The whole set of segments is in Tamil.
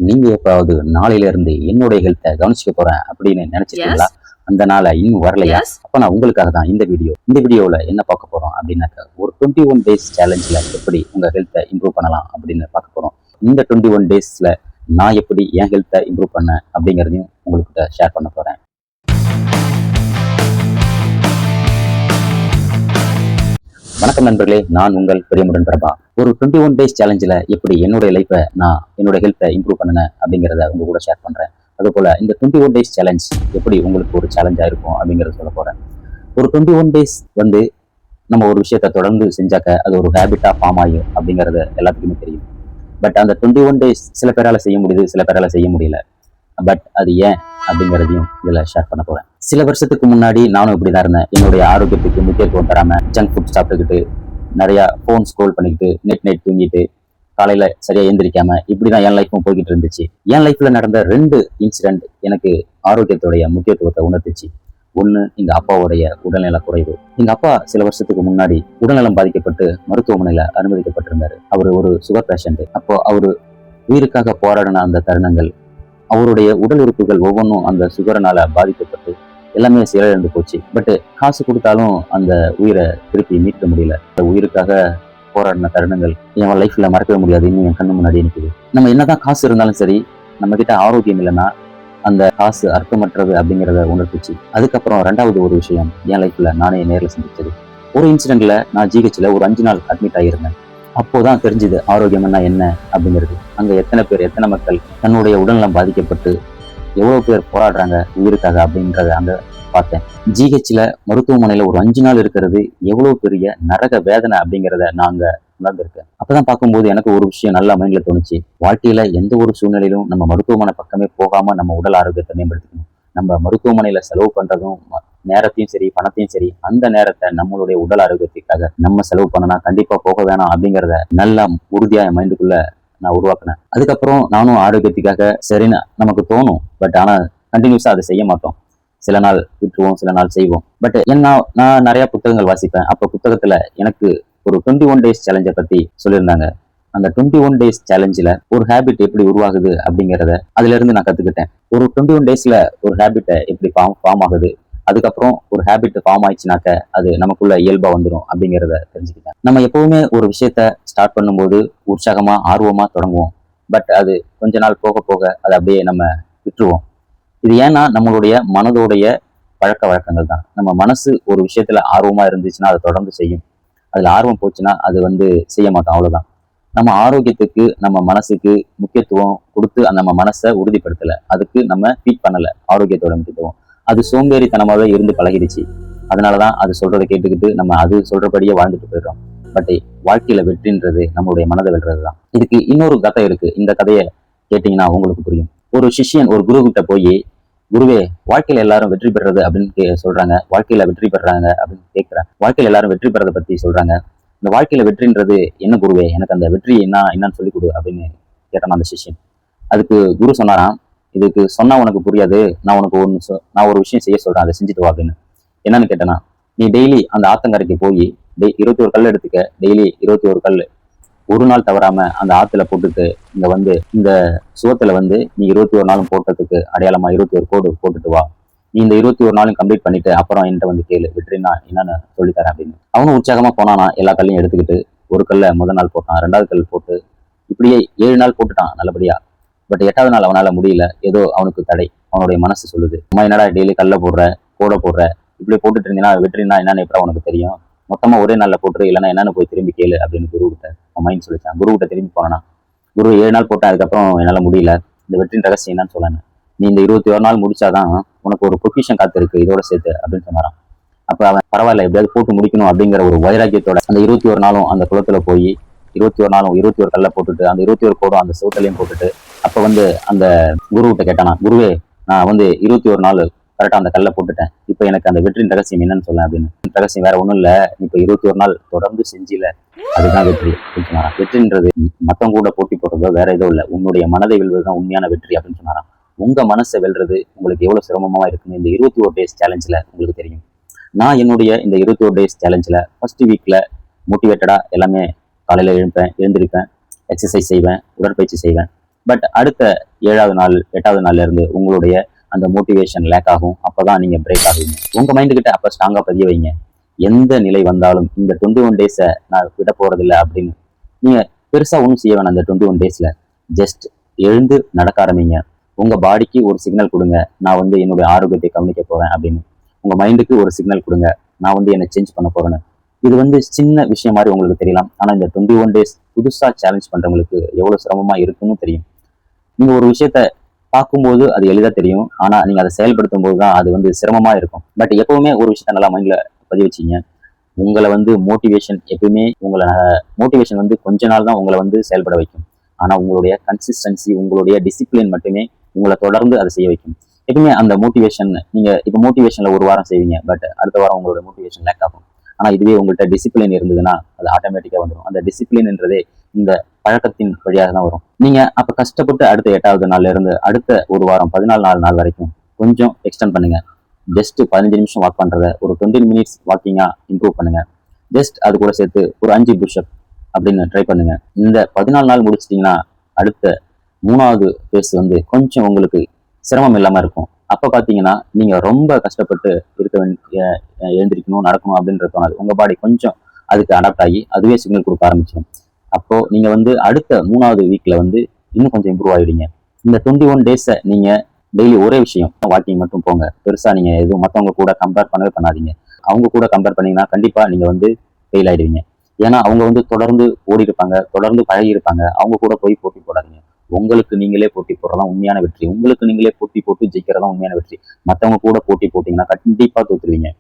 நீங்க எப்பாவது நாளையில இருந்து என்னுடைய ஹெல்த்தை கவனிச்சுக்க போறேன் அப்படின்னு நினைச்சிருக்கீங்களா? அந்த நாளை இன்னும் வரலையா? அப்ப நான் உங்களுக்காக தான் இந்த வீடியோல என்ன பார்க்க போறோம் அப்படின்னாக்க, ஒரு 21 டேஸ் சேலஞ்சில் எப்படி உங்க ஹெல்த்தை இம்ப்ரூவ் பண்ணலாம் அப்படின்னு பார்க்க போறோம். இந்த 21 டேஸ்ல நான் எப்படி என் ஹெல்த்தை இம்ப்ரூவ் பண்ணேன் அப்படிங்கிறதையும் உங்களுக்கு ஷேர் பண்ண போறேன். வணக்கம் நண்பர்களே, நான் உங்கள் பெரியமுடன் பிரபா. ஒரு 21 டேஸ் சேலஞ்சில் எப்படி என்னுடைய லைஃப்பை நான் என்னோட ஹெல்த்தை இம்ப்ரூவ் பண்ணினேன் அப்படிங்கிறத உங்க கூட ஷேர் பண்றேன். அதுபோல இந்த 21 டேஸ் சேலஞ்ச் எப்படி உங்களுக்கு ஒரு சேலஞ்சா இருக்கும் அப்படிங்கிறத சொல்ல போறேன். ஒரு 21 டேஸ் நம்ம ஒரு விஷயத்த தொடர்ந்து செஞ்சாக்க அது ஒரு ஹேபிட்டா ஃபார்ம் ஆகும் அப்படிங்கிறது எல்லாத்துக்குமே தெரியும். பட் அந்த 21 டேஸ் சில பேரால செய்ய முடியுது, சில பேரால செய்ய முடியல. பட் அது ஏன் அப்படிங்கிறதையும் இதுல ஷேர் பண்ண போறேன். சில வருஷத்துக்கு முன்னாடி நானும் இப்படிதான் இருந்தேன். என்னுடைய ஆரோக்கியத்துக்கு முக்கியத்துவம் தராம ஜங்க் ஃபுட் சாப்பிட்டுக்கிட்டு, நிறைய போன் ஸ்க்ரோல் பண்ணிக்கிட்டு, நைட் தூங்கிட்டு, காலையில சரியா எந்திரிக்காம இப்படிதான் என் லைஃப்பும் போய்கிட்டு இருந்துச்சு. என் லைஃப்ல நடந்த 2 இன்சிடென்ட் எனக்கு ஆரோக்கியத்துடைய முக்கியத்துவத்தை உணர்த்துச்சு. ஒண்ணு, எங்க அப்பாவுடைய உடல்நல குறைவு. எங்க அப்பா சில வருஷத்துக்கு முன்னாடி உடல்நலம் பாதிக்கப்பட்டு மருத்துவமனையில அனுமதிக்கப்பட்டிருந்தாரு. அவரு ஒரு சுகர் பேஷண்ட். அப்போ அவரு உயிருக்காக போராடின அந்த தருணங்கள், அவருடைய உடல் உறுப்புகள் ஒவ்வொன்றும் அந்த சுகரனால பாதிக்கப்பட்டு எல்லாமே செயலிழந்து போச்சு. பட் காசு கொடுத்தாலும் அந்த உயிரை திருப்பி மீட்க முடியல. அந்த உயிருக்காக போராடின தருணங்கள் என் லைஃப்ல மறக்கவே முடியாது. இன்னும் என் கண்ணு முன்னாடி இருக்குது. நம்ம என்னதான் காசு இருந்தாலும் சரி, நம்ம கிட்ட ஆரோக்கியம் இல்லைன்னா அந்த காசு அர்த்தமற்றது அப்படிங்கிறத உணர்த்துச்சு. அதுக்கப்புறம் 2வது ஒரு விஷயம் என் லைஃப்ல நானே நேரில் சந்திச்சது. ஒரு இன்சிடென்ட்ல நான் ஜிஹெச்ல ஒரு 5 நாள் அட்மிட் ஆகியிருந்தேன். அப்போதான் தெரிஞ்சுது ஆரோக்கியம்னா என்ன அப்படிங்கிறது. அங்க எத்தனை மக்கள் தன்னுடைய உடல்நலம் பாதிக்கப்பட்டு எவ்வளவு பேர் போராடுறாங்க உயிருக்காக அப்படின்றத அங்க பார்த்தேன். ஜிஹெச்ல மருத்துவமனையில ஒரு 5 நாள் இருக்கிறது எவ்வளவு பெரிய நரக வேதனை அப்படிங்கிறத நாங்க உணர்ந்திருக்கேன். அப்பதான் பார்க்கும்போது எனக்கு ஒரு விஷயம் நல்லா மைண்ட்ல தோணுச்சு. வாழ்க்கையில எந்த ஒரு சூழ்நிலையிலும் நம்ம மருத்துவமனை பக்கமே போகாம நம்ம உடல் ஆரோக்கியத்தை மேம்படுத்திக்கணும். நம்ம மருத்துவமனையில செலவு பண்றதும் நேரத்தையும் சரி பணத்தையும் சரி, அந்த நேரத்தை நம்மளுடைய உடல் ஆரோக்கியத்துக்காக நம்ம செலவு பண்ணனா கண்டிப்பா போக வேணாம் அப்படிங்கிறத நல்லா உறுதியா என் மைண்டுக்குள்ள நான் உருவாக்குனேன். அதுக்கப்புறம் நானும் ஆரோக்கியத்துக்காக சரின்னு நமக்கு தோணும். பட் ஆனா கண்டினியூஸா அதை செய்ய மாட்டோம். சில நாள் விட்டுருவோம், சில நாள் செய்வோம். பட் நான் நிறைய புத்தகங்கள் வாசிப்பேன். அப்ப புத்தகத்துல எனக்கு ஒரு 21 டேஸ் சேலஞ்சை பத்தி சொல்லியிருந்தாங்க. அந்த 21 டேஸ் சேலஞ்சில் ஒரு ஹேபிட் எப்படி உருவாகுது அப்படிங்கிறத அதுல இருந்து நான் கத்துக்கிட்டேன். ஒரு 21 டேஸ்ல ஒரு ஹேபிட்டை எப்படி ஃபார்ம் ஆகுது, அதுக்கப்புறம் ஒரு ஹேபிட் ஃபார்ம் ஆயிடுச்சுனாக்க அது நமக்குள்ள இயல்பா வந்துடும் அப்படிங்கிறத தெரிஞ்சுக்கிட்டேன். நம்ம எப்பவுமே ஒரு விஷயத்த ஸ்டார்ட் பண்ணும்போது உற்சாகமா ஆர்வமா தொடங்குவோம். பட் அது கொஞ்ச நாள் போக போக அதை அப்படியே நம்ம விட்டுருவோம். இது ஏன்னா நம்மளுடைய மனதோடைய பழக்க வழக்கங்கள் தான். நம்ம மனசு ஒரு விஷயத்துல ஆர்வமா இருந்துச்சுன்னா அதை தொடர்ந்து செய்யும். அதுல ஆர்வம் போச்சுன்னா அது செய்ய மாட்டோம், அவ்வளவுதான். நம்ம ஆரோக்கியத்துக்கு நம்ம மனசுக்கு முக்கியத்துவம் கொடுத்து நம்ம மனசை உறுதிப்படுத்தலை, அதுக்கு நம்ம ஃபீட் பண்ணலை ஆரோக்கியத்தோட முக்கியத்துவம். அது சோம்பேறித்தனமாவே இருந்து பழகிடுச்சு. அதனாலதான் அது சொல்றதை கேட்டுக்கிட்டு நம்ம அது சொல்றபடியே வாழ்ந்துட்டு போயிடுறோம். பட் வாழ்க்கையில வெற்றின்றது நம்மளுடைய மனதை வெல்றது தான். இதுக்கு இன்னொரு கதை இருக்கு. இந்த கதையை கேட்டீங்கன்னா உங்களுக்கு புரியும். ஒரு சிஷ்யன் ஒரு குரு கிட்ட போய், குருவே, வாழ்க்கையில எல்லாரும் வெற்றி பெறது அப்படின்னு சொல்றாங்க, வாழ்க்கையில வெற்றி பெறாங்க அப்படின்னு கேட்கிறேன். வாழ்க்கையில எல்லாரும் வெற்றி பெறதை பத்தி சொல்றாங்க, இந்த வாழ்க்கையில வெற்றின்றது என்ன குருவே, எனக்கு அந்த வெற்றி என்னன்னு சொல்லி கொடு அப்படின்னு கேட்டான் அந்த சிஷ்யன். அதுக்கு குரு சொன்னாராம், இதுக்கு சொன்னா உனக்கு புரியாது, நான் ஒரு விஷயம் செய்ய சொல்றேன், அதை செஞ்சுட்டு வா அப்படின்னு. என்னன்னு கேட்டேன்னா, நீ டெய்லி அந்த ஆத்தங்கரைக்கு போய் 21 கல் எடுத்துக்க. டெய்லி 21 கல் ஒரு நாள் தவறாம அந்த ஆத்துல போட்டுட்டு இந்த சுவத்துல நீ 21 நாளும் போட்டதுக்கு அடையாளமா 21 கோடு போட்டுட்டு வா. நீ இந்த 21 நாளும் கம்ப்ளீட் பண்ணிட்டு அப்புறம் என்கிட்ட கேளு, வெற்றினா என்னன்னு சொல்லித்தரேன் அப்படின்னு. அவனும் உற்சாகமா போனானா, எல்லா கல்லையும் எடுத்துக்கிட்டு ஒரு கல்லை முதல் நாள் போட்டான், 2வது கல் போட்டு இப்படியே 7 நாள் போட்டுட்டான் நல்லபடியா. பட் 8வது நாள் அவனால முடியல. ஏதோ அவனுக்கு தடை. அவனுடைய மனசு சொல்லுது, அம்மா என்னடா டெய்லி கல்ல போடுற இப்படி போட்டுட்டு இருந்தீங்கன்னா வெற்றினா என்னன்னு எப்படா உனக்கு தெரியும், மொத்தமா ஒரே நாள்ல போட்டுரு, இல்லைன்னா என்னன்னு போய் திரும்பி கேளு அப்படின்னு குரு கிட்ட அவன் மைண்ட் சொல்லிச்சான். குரு கிட்ட திரும்பி போனானா, குரு 7 நாள் போட்டேன், அதுக்கப்புறம் என்னால முடியல, இந்த வெற்றின் ரகசியம் என்னன்னு சொல்லணும், நீ இந்த 21 நாள் முடிச்சாதான் உனக்கு ஒரு பொக்கிஷன் காத்து இருக்கு இதோட சேர்த்து அப்படின்னு சொன்னாராம். அப்ப அவன் பரவாயில்ல, எப்படியாவது போட்டு முடிக்கணும் அப்படிங்கிற ஒரு வைராக்கியத்தோட அந்த 21 நாளும் அந்த குளத்துல போய் 21 நாளும் 21 கல்ல போட்டுட்டு அந்த 21 கோடும் அந்த சவுத்தலையும் போட்டுட்டு அப்ப அந்த குரு கிட்ட கேட்டானா, குருவே, நான் 21 நாள் கரெக்டா அந்த கல்லை போட்டுட்டேன், இப்ப எனக்கு அந்த வெற்றியின் ரகசியம் என்னன்னு சொல்ல அப்படின்னு. ரகசியம் வேற ஒண்ணும் இல்ல, இப்ப 21 நாள் தொடர்ந்து செஞ்சில, அதுதான் வெற்றி அப்படின்னு சொன்னாராம். வெற்றின்றது மத்தவங்க கூட போட்டி போடுறதோ வேற ஏதோ இல்ல, உன்னுடைய மனதை வெல்வதுதான் உண்மையான வெற்றி அப்படின்னு சொன்னாராம். உங்க மனசை வெல்றது உங்களுக்கு எவ்வளவு சிரமமா இருக்குன்னு இந்த 21 டேஸ் சேலஞ்சில் உங்களுக்கு தெரியும். நான் என்னுடைய இந்த 21 டேஸ் சேலஞ்சில் ஃபர்ஸ்ட் வீக்ல மோட்டிவேட்டடா எல்லாமே காலையில எழுந்திருப்பேன், எக்ஸசைஸ் செய்வேன், உடற்பயிற்சி செய்வேன். பட் அடுத்த 7வது நாள் 8வது நாள்ல இருந்து உங்களுடைய அந்த மோட்டிவேஷன் லேக் ஆகும். அப்பதான் நீங்க பிரேக் ஆகுவீங்க. உங்க மைண்டு கிட்ட அப்ப ஸ்ட்ராங்கா பதிய வைங்க. எந்த நிலை வந்தாலும் இந்த 21 டேஸை நான் விட போறதில்லை அப்படின்னு. நீங்க பெருசா ஒன்றும் செய்ய வேணாம். அந்த 21 டேஸ்ல ஜஸ்ட் எழுந்து நடக்க ஆரம்பிங்க. உங்க பாடிக்கு ஒரு சிக்னல் கொடுங்க, நான் வந்து என்னுடைய ஆரோக்கியத்தை கவனிக்க போறேன் அப்படின்னு. உங்க மைண்டுக்கு ஒரு சிக்னல் கொடுங்க, நான் வந்து என்ன சேஞ்ச் பண்ண போறேன்னு. இது வந்து சின்ன விஷயம் மாதிரி உங்களுக்கு தெரியலாம். ஆனா இந்த 21 டேஸ் புதுசா சேலஞ்ச் பண்றவங்களுக்கு எவ்வளவு சிரமமா இருக்குன்னு தெரியும். நீங்க ஒரு விஷயத்த பார்க்கும்போது அது எளிதா தெரியும். ஆனா நீங்க அதை செயல்படுத்தும் போது தான் அது வந்து சிரமமா இருக்கும். பட் எப்பவுமே ஒரு விஷயத்த நல்லா மைண்ட்ல பதிவு வச்சீங்க. உங்களை வந்து மோட்டிவேஷன் எப்பவுமே மோட்டிவேஷன் வந்து கொஞ்ச நாள் தான் உங்களை வந்து செயல்பட வைக்கும். ஆனா உங்களுடைய கன்சிஸ்டன்சி, உங்களுடைய டிசிப்ளின் மட்டுமே உங்களை தொடர்ந்து அதை செய்ய வைக்கும். எப்பவுமே அந்த மோட்டிவேஷன், நீங்க இப்ப மோட்டிவேஷன்ல ஒரு வாரம் செய்வீங்க, பட் அடுத்த வாரம் உங்களோட மோட்டிவேஷன் லேக் ஆகும். ஆனா இதுவே உங்கள்கிட்ட டிசிப்ளின் இருந்ததுன்னா அது ஆட்டோமேட்டிக்கா வந்துடும். அந்த டிசிப்ளின்ன்றதே இந்த பழக்கத்தின் வழியாக தான் வரும். நீங்க அப்ப கஷ்டப்பட்டு அடுத்த 8வது நாள்ல இருந்து அடுத்த ஒரு வாரம் 14 நாள் வரைக்கும் கொஞ்சம் எக்ஸ்டெண்ட் பண்ணுங்க. ஜஸ்ட் 15 நிமிஷம் வாக் பண்றத ஒரு 20 மினிட்ஸ் வாக்கிங்கா இம்ப்ரூவ் பண்ணுங்க. ஜஸ்ட் அது கூட சேர்த்து ஒரு 5 புஷ்அப் அப்படின்னு ட்ரை பண்ணுங்க. இந்த 14 நாள் முடிச்சிட்டீங்கன்னா அடுத்த 3வது பேஸ் வந்து கொஞ்சம் உங்களுக்கு சிரமம் இல்லாம இருக்கும். அப்ப பாத்தீங்கன்னா நீங்க ரொம்ப கஷ்டப்பட்டு இருக்க எழுந்திரிக்கணும், நடக்கணும் அப்படின்றது தோணாது. உங்க பாடி கொஞ்சம் அதுக்கு அடாப்ட் ஆகி அதுவே சிக்னல் கொடுக்க ஆரம்பிச்சிடும். அப்போ நீங்க வந்து அடுத்த 3வது வீக்ல வந்து இன்னும் கொஞ்சம் இம்ப்ரூவ் ஆயிடுவீங்க. இந்த 21 டேஸை நீங்க டெய்லி ஒரே விஷயம் வாக்கிங் மட்டும் போங்க. பெருசா நீங்க எதுவும் மற்றவங்க கூட கம்பேர் பண்ணவே பண்ணாதீங்க. அவங்க கூட கம்பேர் பண்ணீங்கன்னா கண்டிப்பா நீங்க வந்து ஃபெயில் ஆயிடுவீங்க. ஏன்னா அவங்க வந்து தொடர்ந்து ஓடி இருப்பாங்க, தொடர்ந்து பழகி இருப்பாங்க. அவங்க கூட போய் போட்டி போடாதீங்க. உங்களுக்கு நீங்களே போட்டி போடுறதா உண்மையான வெற்றி. உங்களுக்கு நீங்களே போட்டி போட்டு ஜெயிக்கிறதா உண்மையான வெற்றி. மற்றவங்க கூட போட்டி போட்டீங்கன்னா கண்டிப்பா தோத்துருவீங்க.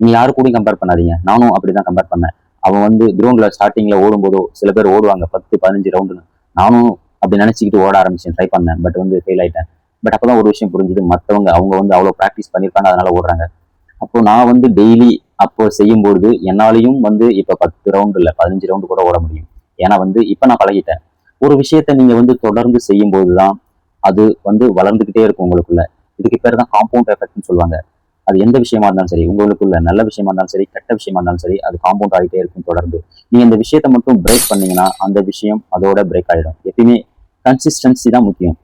நீங்க யாரு கூடயும் கம்பேர் பண்ணாதீங்க. நானும் அப்படிதான் கம்பேர் பண்ணேன். அவன் வந்து கிரவுண்ட்ல ஸ்டார்டிங்ல ஓடும்போதோ சில பேர் ஓடுவாங்க 10 15 ரவுண்டுன்னு. நானும் அப்படி நினைச்சுக்கிட்டு ஓட ஆரம்பிச்சேன், ட்ரை பண்ணேன். பட் வந்து ஃபெயில் ஆயிட்டேன். பட் அப்பதான் ஒரு விஷயம் புரிஞ்சுது, மற்றவங்க அவங்க வந்து அவ்வளவு ப்ராக்டிஸ் பண்ணியிருப்பாங்க, அதனால ஓடுறாங்க. அப்போ நான் வந்து டெய்லி அப்போ செய்யும்போது என்னாலையும் வந்து இப்ப 10 ரவுண்டு இல்ல 15 ரவுண்டு கூட ஓட முடியும். ஏன்னா வந்து இப்ப நான் பழகிட்டேன். ஒரு விஷயத்த நீங்க வந்து தொடர்ந்து செய்யும் போதுதான் அது வந்து வளர்ந்துகிட்டே இருக்கும் உங்களுக்குள்ள. இதுக்கு பேர் தான் காம்பவுண்ட் எஃபெக்ட்னு சொல்லுவாங்க. அது எந்த விஷயமா இருந்தாலும் சரி, உங்களுக்குள்ள நல்ல விஷயமா இருந்தாலும் சரி, கெட்ட விஷயமா இருந்தாலும் சரி, அது காம்பவுண்ட் ஆகிட்டே இருக்கும் தொடர்ந்து. நீங்க இந்த விஷயத்த மட்டும் பிரேக் பண்ணீங்கன்னா அந்த விஷயம் அதோட பிரேக் ஆயிடும். எப்பயுமே கன்சிஸ்டன்சி தான் முக்கியம்.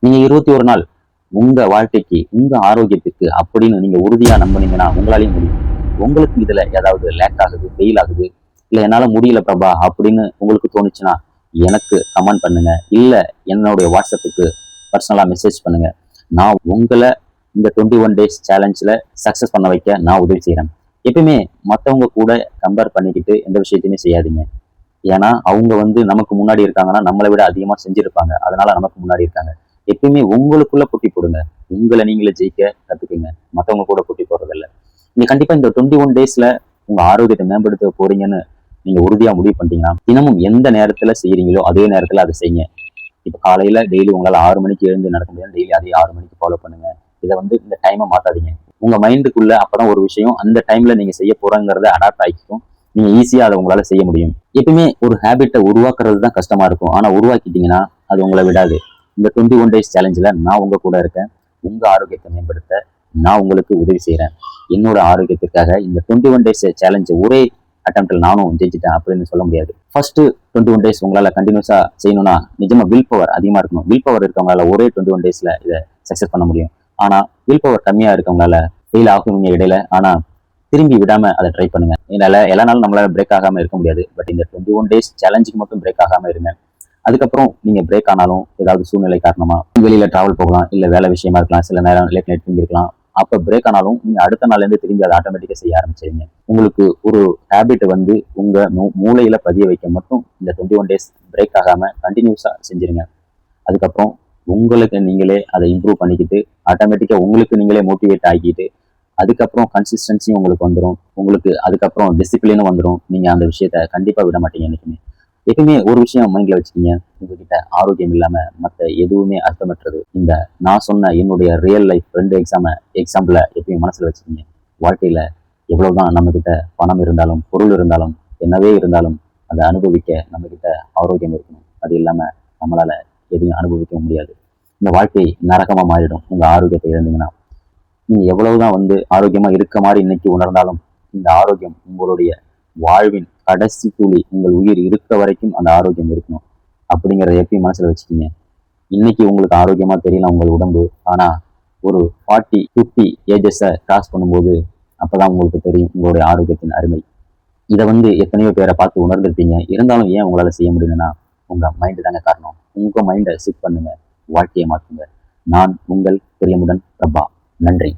நீங்க 21 நாள் உங்க வாழ்க்கைக்கு, உங்க ஆரோக்கியத்துக்கு அப்படின்னு நீங்க உறுதியா நம்பினீங்கன்னா உங்களாலையும் முடியும். உங்களுக்கு இதுல ஏதாவது லேக் ஆகுது, ஃபெயில் ஆகுது, இல்ல என்னால முடியல பிரபா அப்படின்னு உங்களுக்கு தோணுச்சுன்னா எனக்கு கமெண்ட் பண்ணுங்க. இல்ல என்னுடைய வாட்ஸ்அப்புக்கு பர்சனலா மெசேஜ் பண்ணுங்க. நான் உங்களை இந்த 21 டேஸ் சேலஞ்சில் சக்ஸஸ் பண்ண வைக்க நான் உதவி செய்கிறேன். எப்பயுமே மற்றவங்க கூட கம்பேர் பண்ணிக்கிட்டு எந்த விஷயத்தையுமே செய்யாதீங்க. ஏன்னா அவங்க வந்து நமக்கு முன்னாடி இருக்காங்கன்னா நம்மளை விட அதிகமாக செஞ்சிருப்பாங்க, அதனால நமக்கு முன்னாடி இருக்காங்க. எப்பயுமே உங்களுக்குள்ள போட்டி போடுங்க. உங்களை நீங்களே ஜெயிக்க கத்துக்குங்க. மற்றவங்க கூட போட்டி போடுறதில்ல. நீங்க கண்டிப்பா இந்த 21 டேஸ்ல உங்க ஆரோக்கியத்தை மேம்படுத்த போறீங்கன்னு நீங்க உறுதியா முடிவு பண்ணிட்டீங்கன்னா தினமும் எந்த நேரத்துல செய்யறீங்களோ அதே நேரத்துல அதை செய்யுங்க. இப்ப காலையில டெய்லி உங்களால 6 மணிக்கு எழுந்து நடக்க முடியாது, டெய்லி அதே 6 மணிக்கு ஃபாலோ பண்ணுங்க. இதை வந்து இந்த டைமை மாத்தாதீங்க. உங்க மைண்டுக்குள்ள அப்பதான் ஒரு விஷயம் அந்த டைம்ல நீங்க செய்ய போறங்கிறத அடாப்ட் ஆகிக்கும். நீங்க ஈஸியா அதை உங்களால செய்ய முடியும். எப்பவுமே ஒரு ஹேபிட்டை உருவாக்குறது தான் கஷ்டமா இருக்கும். ஆனா உருவாக்கிட்டீங்கன்னா அது உங்களை விடாது. இந்த 21 டேஸ் சேலஞ்சில் நான் உங்க கூட இருக்கேன். உங்க ஆரோக்கியத்தை மேம்படுத்த நான் உங்களுக்கு உதவி செய்யறேன். என்னோட ஆரோக்கியத்திற்காக இந்த 21 டேஸ் சேலஞ்சு ஒரே அட்டம்ப்ட்ல நானும் ஜெயிச்சிட்டேன் அப்படின்னு சொல்ல முடியாது. ஃபர்ஸ்ட் 21 டேஸ் உங்களால கண்டினியூஸா செய்யணும்னா நிஜமா வில் பவர் அதிகமா இருக்கணும். வில் பவர் இருக்கவங்களால ஒரே 21 டேஸ்ல இதை சக்சஸ் பண்ண முடியும். ஆனா வில் பவர் கம்மியா இருக்கவங்களால ஃபெயில் ஆகுவீங்க இடையில. ஆனா திரும்பி விடாம அதை ட்ரை பண்ணுங்க. எல்லா நாளும் நம்மளால பிரேக் ஆகாம இருக்க முடியாது. பட் இந்த 21 டேஸ் சேலஞ்சுக்கு மட்டும் பிரேக் ஆகாம இருங்க. அதுக்கப்புறம் நீங்க பிரேக் ஆனாலும் ஏதாவது சூழ்நிலை காரணமா வெளியில டிராவல் போகலாம், இல்ல வேலை விஷயமா இருக்கலாம், சில நேரம் லேட் நைட் தூங்கி இருக்கலாம். அப்ப பிரேக் ஆனாலும் நீங்க அடுத்த நாள்ல இருந்து திரும்பி அதை ஆட்டோமேட்டிக்கா செய்ய ஆரம்பிச்சிருங்க. உங்களுக்கு ஒரு ஹேபிட் வந்து உங்க மூளையில பதிய வைக்க மட்டும் இந்த 21 டேஸ் பிரேக் ஆகாம கண்டினியூஸா செஞ்சிருங்க. அதுக்கப்புறம் உங்களுக்கு நீங்களே அதை இம்ப்ரூவ் பண்ணிக்கிட்டு ஆட்டோமேட்டிக்கா உங்களுக்கு நீங்களே மோட்டிவேட் ஆகிட்டு அதுக்கப்புறம் கன்சிஸ்டன்சியும் உங்களுக்கு வந்துடும். உங்களுக்கு அதுக்கப்புறம் டிசிப்ளினும் வந்துடும். நீங்க அந்த விஷயத்த கண்டிப்பா விட மாட்டீங்க என்னைக்குமே. எப்பவுமே ஒரு விஷயம் மைண்ட்ல வச்சுக்கீங்க, உங்ககிட்ட ஆரோக்கியம் இல்லாம மற்ற எதுவுமே அர்த்தமற்றது. இந்த நான் சொன்ன என்னுடைய ரியல் லைஃப் 2 எக்ஸாம்பிள எப்பயும் மனசுல வச்சுக்கீங்க. வாழ்க்கையில எவ்வளவுதான் நம்ம கிட்ட பணம் இருந்தாலும், பொருள் இருந்தாலும், என்னவே இருந்தாலும் அதை அனுபவிக்க நம்ம கிட்ட ஆரோக்கியம் இருக்கணும். அது இல்லாம நம்மளால எதையும் அனுபவிக்க முடியாது. இந்த வாழ்க்கை நரகமா மாறிடும் உங்க ஆரோக்கியத்தை இழந்தீங்கன்னா. நீங்க எவ்வளவுதான் வந்து ஆரோக்கியமா இருக்க மாதிரி இன்னைக்கு உணர்ந்தாலும் இந்த ஆரோக்கியம் உங்களுடைய வாழ்வின் கடைசி துளி, உங்கள் உயிர் இருக்க வரைக்கும் அந்த ஆரோக்கியம் இருக்கணும் அப்படிங்கிறத எப்பயும் மனசுல வச்சுக்கீங்க. இன்னைக்கு உங்களுக்கு ஆரோக்கியமா தெரியலாம் உங்கள் உடம்பு, ஆனா ஒரு 40, 50 ஏஜஸை கிராஸ் பண்ணும்போது அப்பதான் உங்களுக்கு தெரியும் உங்களுடைய ஆரோக்கியத்தின் அருமை. இதை எத்தனையோ பேரை பார்த்து உணர்ந்திருப்பீங்க. இருந்தாலும் ஏன் உங்களால செய்ய முடியலன்னா உங்க மைண்டு தாங்க காரணம். உங்க மைண்டை செட் பண்ணுங்க, வாழ்க்கையை மாற்றுங்க. நான் உங்கள் பிரியமுடன் பிரபா. நன்றி.